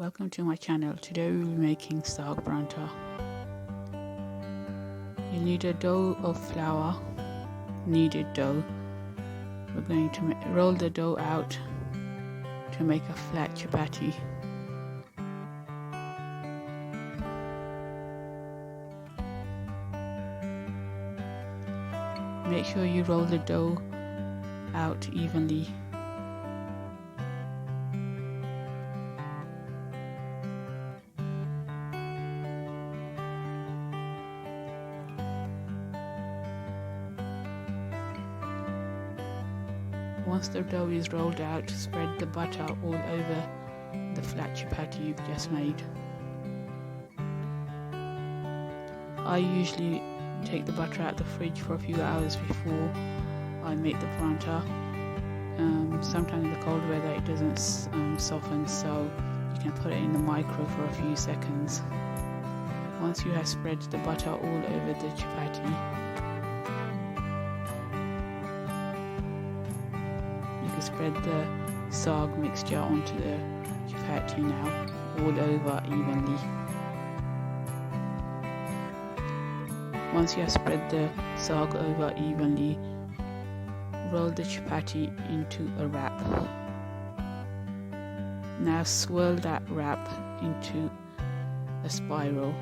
Welcome to my channel. Today we will be making Saag Paranta. You need a dough of flour, kneaded dough. We're going to roll the dough out to make a flat chapati. Make sure you roll the dough out evenly. Once the dough is rolled out, spread the butter all over the flat chapati you've just made. I usually take the butter out of the fridge for a few hours before I make the paranta. Sometimes in the cold weather it doesn't soften, so you can put it in the micro for a few seconds. Once you have spread the butter all over the chapati, you can spread the saag mixture onto the chapati now, all over evenly. Once you have spread the saag over evenly, roll the chapati into a wrap. Now swirl that wrap into a spiral.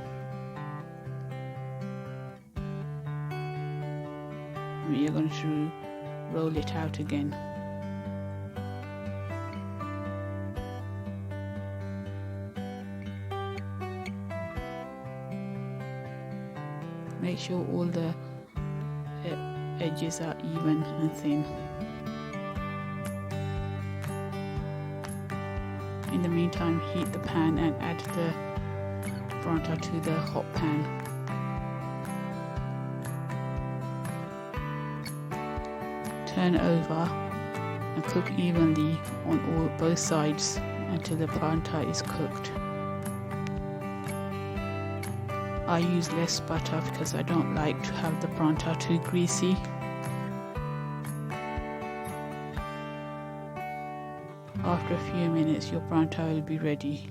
We are going to roll it out again. Make sure all the edges are even and thin. In the meantime, heat the pan and add the paranta to the hot pan. Turn over and cook evenly on both sides until the paranta is cooked. I use less butter because I don't like to have the paranta too greasy. After a few minutes, your paranta will be ready.